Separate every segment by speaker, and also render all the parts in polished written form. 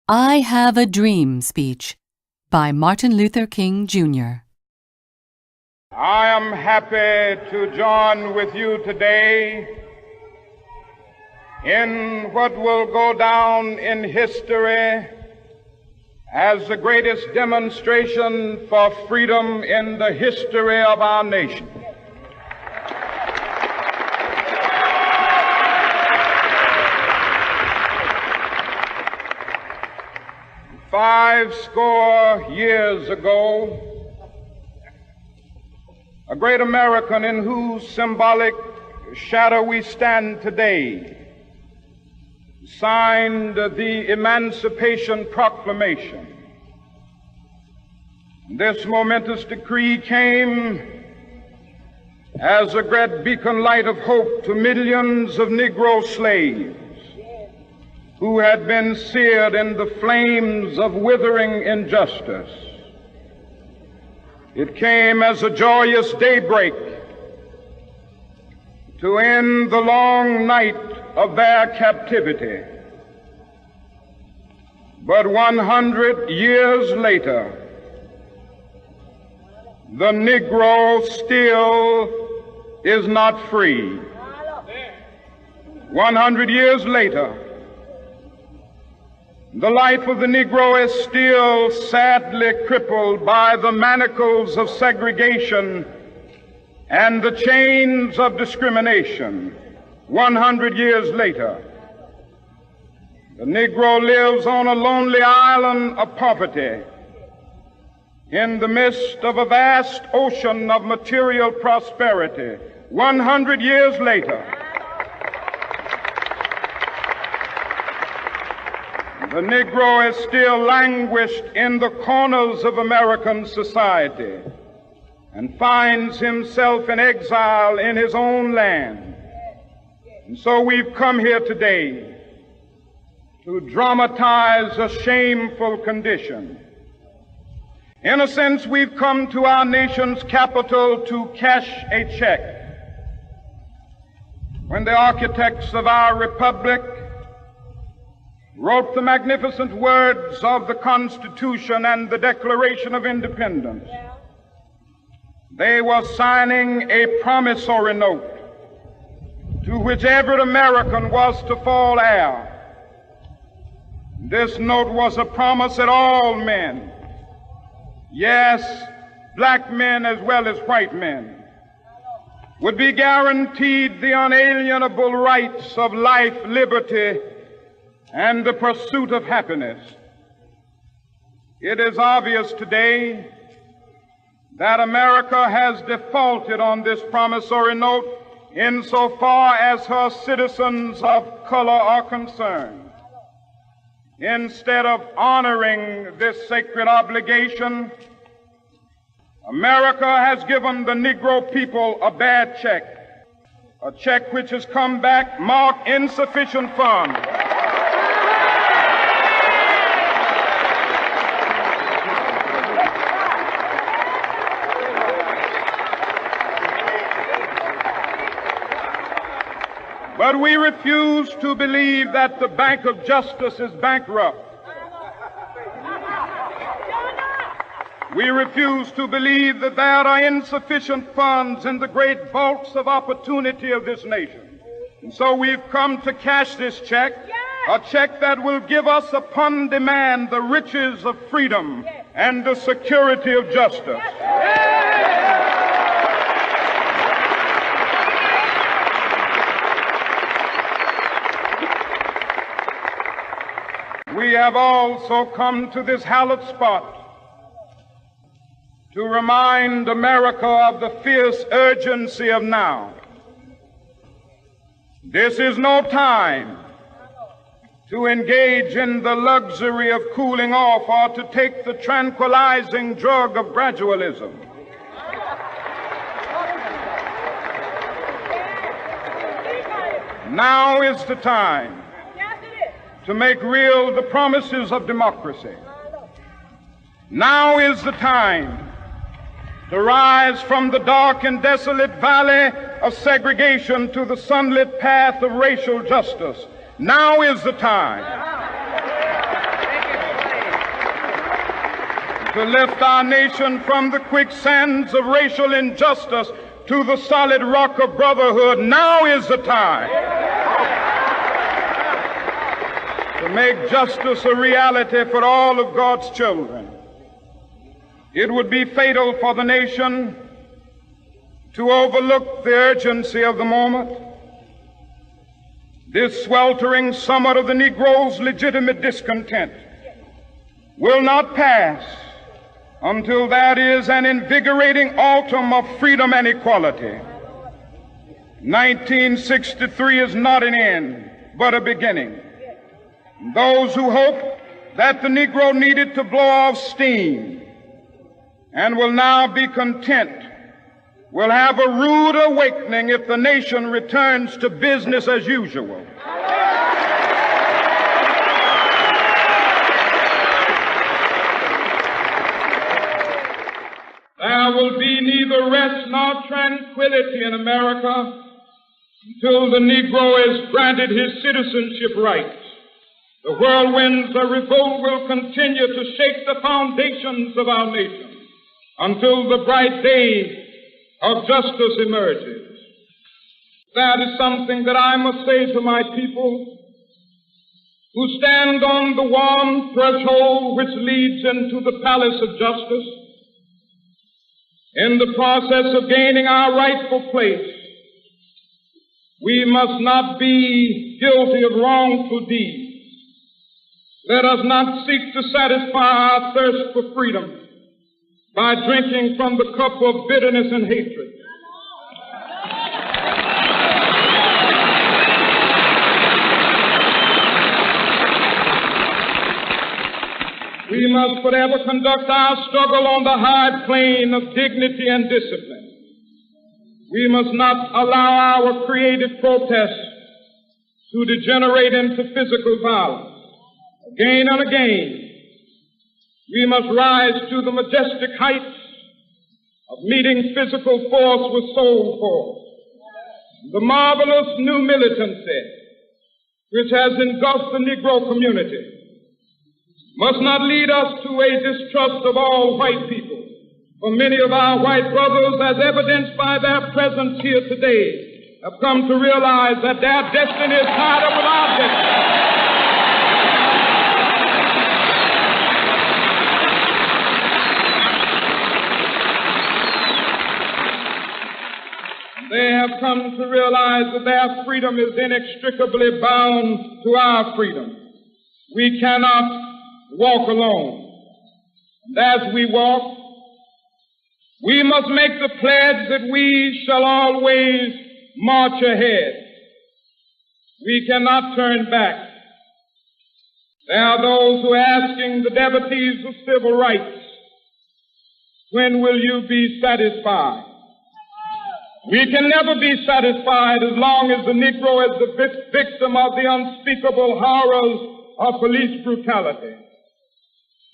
Speaker 1: I Have a Dream speech by Martin Luther King, Jr.
Speaker 2: I am happy to join with you today in what will go down in history as the greatest demonstration for freedom in the history of our nation. Five score years ago, a great American in whose symbolic shadow we stand today signed the Emancipation Proclamation. This momentous decree came as a great beacon light of hope to millions of Negro slaves who had been seared in the flames of withering injustice. It came as a joyous daybreak to end the long night of their captivity. But 100 years later, the Negro still is not free. 100 years later, the life of the Negro is still sadly crippled by the manacles of segregation and the chains of discrimination. 100 years later, the Negro lives on a lonely island of poverty in the midst of a vast ocean of material prosperity. 100 years later, the Negro is still languished in the corners of American society and finds himself in exile in his own land. And so we've come here today to dramatize a shameful condition. In a sense, we've come to our nation's capital to cash a check. When the architects of our republic wrote the magnificent words of the Constitution and the Declaration of Independence, they were signing a promissory note to which every American was to fall heir. This note was a promise that all men, yes, black men as well as white men, would be guaranteed the unalienable rights of life, liberty, and the pursuit of happiness. It is obvious today that America has defaulted on this promissory note insofar as her citizens of color are concerned. Instead of honoring this sacred obligation, America has given the Negro people a bad check, a check which has come back marked insufficient funds. But we refuse to believe that the Bank of Justice is bankrupt. We refuse to believe that there are insufficient funds in the great vaults of opportunity of this nation. And so we've come to cash this check, a check that will give us upon demand the riches of freedom and the security of justice. We have also come to this hallowed spot to remind America of the fierce urgency of now. This is no time to engage in the luxury of cooling off or to take the tranquilizing drug of gradualism. Now is the time to make real the promises of democracy. Now is the time to rise from the dark and desolate valley of segregation to the sunlit path of racial justice. Now is the time to lift our nation from the quicksands of racial injustice to the solid rock of brotherhood. Now is the time to make justice a reality for all of God's children. It would be fatal for the nation to overlook the urgency of the moment. This sweltering summer of the Negro's legitimate discontent will not pass until that is an invigorating autumn of freedom and equality. 1963 is not an end, but a beginning. Those who hope that the Negro needed to blow off steam and will now be content will have a rude awakening if the nation returns to business as usual. There will be neither rest nor tranquility in America until the Negro is granted his citizenship rights. The whirlwinds of revolt will continue to shake the foundations of our nation until the bright day of justice emerges. That is something that I must say to my people who stand on the warm threshold which leads into the palace of justice. In the process of gaining our rightful place, we must not be guilty of wrongful deeds. Let us not seek to satisfy our thirst for freedom by drinking from the cup of bitterness and hatred. We must forever conduct our struggle on the high plane of dignity and discipline. We must not allow our creative protests to degenerate into physical violence. Again and again, we must rise to the majestic heights of meeting physical force with soul force. The marvelous new militancy which has engulfed the Negro community must not lead us to a distrust of all white people. For many of our white brothers, as evidenced by their presence here today, have come to realize that their destiny is tied up with our destiny. They have come to realize that their freedom is inextricably bound to our freedom. We cannot walk alone. And as we walk, we must make the pledge that we shall always march ahead. We cannot turn back. There are those who are asking the devotees of civil rights, when will you be satisfied? We can never be satisfied as long as the Negro is the victim of the unspeakable horrors of police brutality.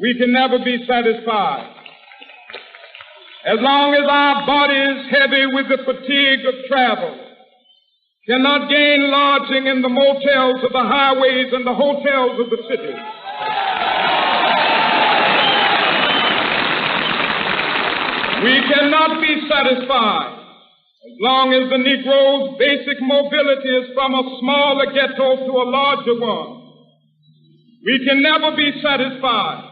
Speaker 2: We can never be satisfied as long as our bodies, heavy with the fatigue of travel, cannot gain lodging in the motels of the highways and the hotels of the cities. We cannot be satisfied as long as the Negro's basic mobility is from a smaller ghetto to a larger one. We can never be satisfied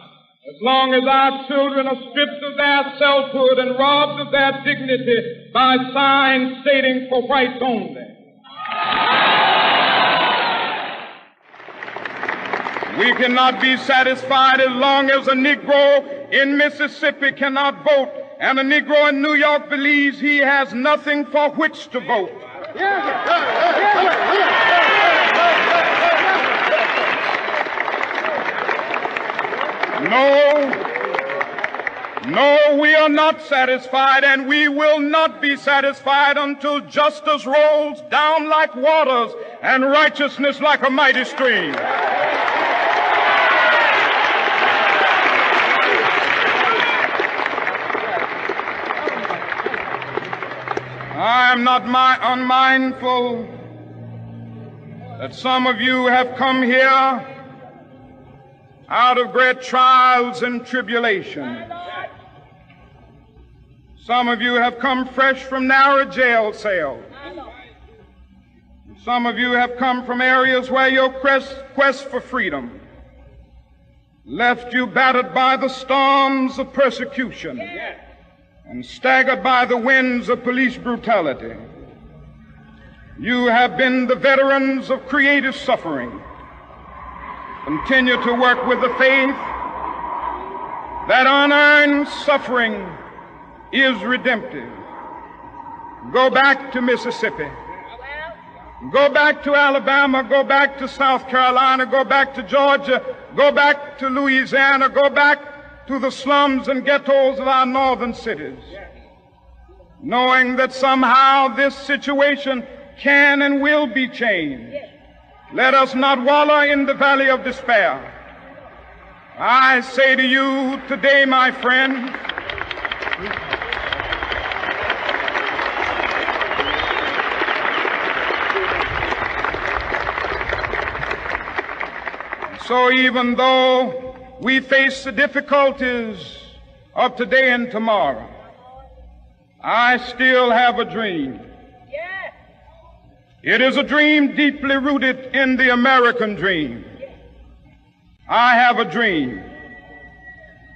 Speaker 2: as long as our children are stripped of their selfhood and robbed of their dignity by signs stating for whites only. We cannot be satisfied as long as a Negro in Mississippi cannot vote and a Negro in New York believes he has nothing for which to vote. No, we are not satisfied, and we will not be satisfied until justice rolls down like waters and righteousness like a mighty stream. I am not unmindful that some of you have come here out of great trials and tribulations. Some of you have come fresh from narrow jail cells. Some of you have come from areas where your quest for freedom left you battered by the storms of persecution and staggered by the winds of police brutality. You have been the veterans of creative suffering. Continue to work with the faith that unearned suffering is redemptive. Go back to Mississippi. Go back to Alabama. Go back to South Carolina. Go back to Georgia. Go back to Louisiana. Go back to the slums and ghettos of our northern cities, knowing that somehow this situation can and will be changed. Let us not wallow in the valley of despair. I say to you today, my friend, so even though we face the difficulties of today and tomorrow, I still have a dream. It is a dream deeply rooted in the American dream. I have a dream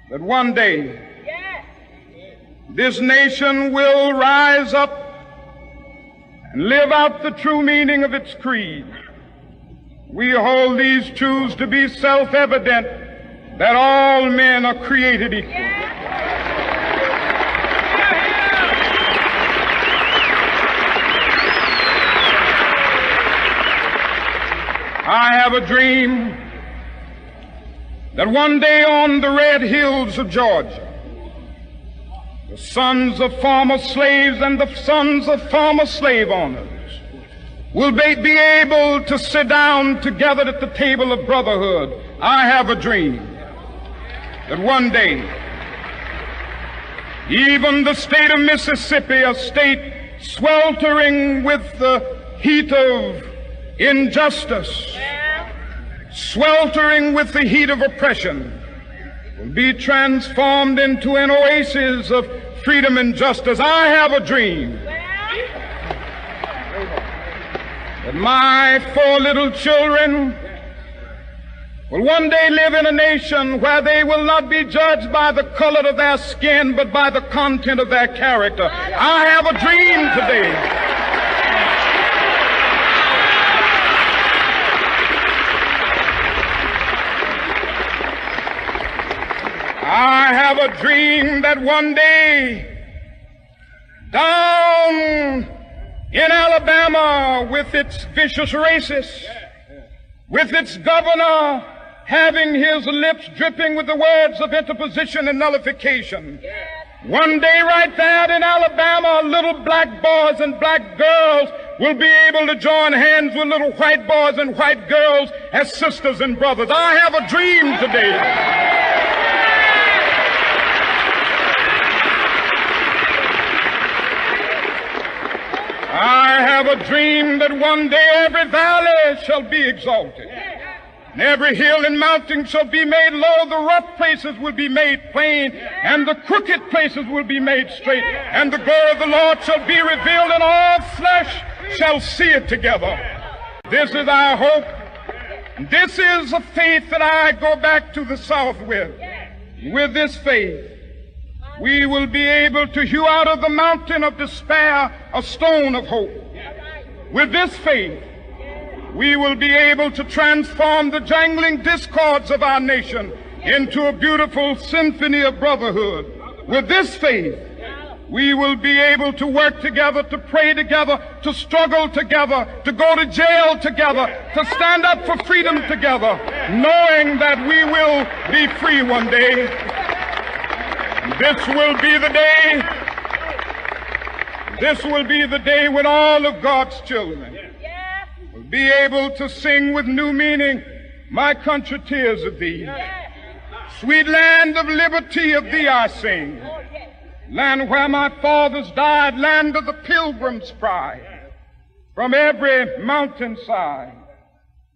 Speaker 2: that one day this nation will rise up and live out the true meaning of its creed. We hold these truths to be self-evident, that all men are created equal. I have a dream that one day on the red hills of Georgia, the sons of former slaves and the sons of former slave owners will be able to sit down together at the table of brotherhood. I have a dream that one day, even the state of Mississippi, a state sweltering with the heat of injustice, sweltering with the heat of oppression, will be transformed into an oasis of freedom and justice. I have a dream that my 4 little children will one day live in a nation where they will not be judged by the color of their skin, but by the content of their character. I have a dream today I have a dream that one day down in Alabama, with its vicious racists, with its governor having his lips dripping with the words of interposition and nullification, one day right there in Alabama, little black boys and black girls will be able to join hands with little white boys and white girls as sisters and brothers. I have a dream today I have a dream that one day every valley shall be exalted, and every hill and mountain shall be made low. The rough places will be made plain, and the crooked places will be made straight. And the glory of the Lord shall be revealed, and all flesh shall see it together. This is our hope. This is a faith that I go back to the South with. With this faith, we will be able to hew out of the mountain of despair a stone of hope. With this faith, we will be able to transform the jangling discords of our nation into a beautiful symphony of brotherhood. With this faith, we will be able to work together, to pray together, to struggle together, to go to jail together, to stand up for freedom together, knowing that we will be free one day. This will be the day. This will be the day when all of God's children will be able to sing with new meaning, "My country, tears of thee. Sweet land of liberty, of thee I sing. Land where my fathers died, land of the pilgrim's pride. From every mountainside,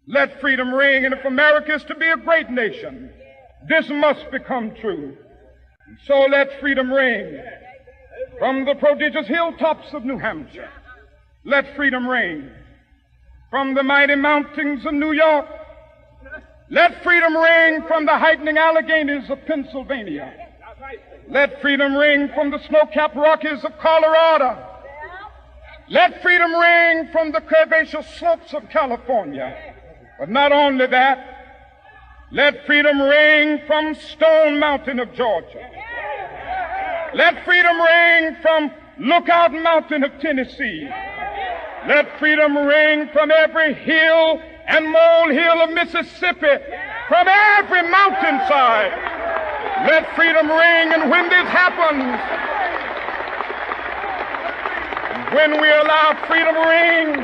Speaker 2: let freedom ring. And if America is to be a great nation, This must become true. And so let freedom ring from the prodigious hilltops of New Hampshire. Let freedom ring from the mighty mountains of New York. Let freedom ring from the heightening Alleghenies of Pennsylvania. Let freedom ring from the snow-capped Rockies of Colorado. Let freedom ring from the curvaceous slopes of California. But not only that, let freedom ring from Stone Mountain of Georgia. Let freedom ring from Lookout Mountain of Tennessee. Let freedom ring from every hill and molehill of Mississippi, from every mountainside. Let freedom ring, and when this happens, when we allow freedom ring,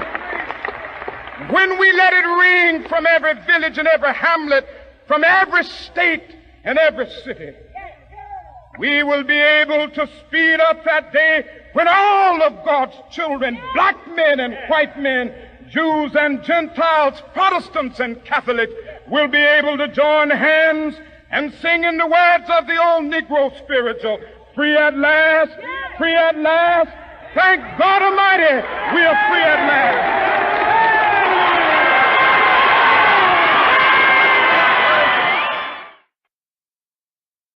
Speaker 2: when we let it ring from every village and every hamlet, from every state and every city, we will be able to speed up that day when all of God's children, black men and white men, Jews and Gentiles, Protestants and Catholics, will be able to join hands and sing in the words of the old Negro spiritual, free at last, free at last. Thank God Almighty, we are free at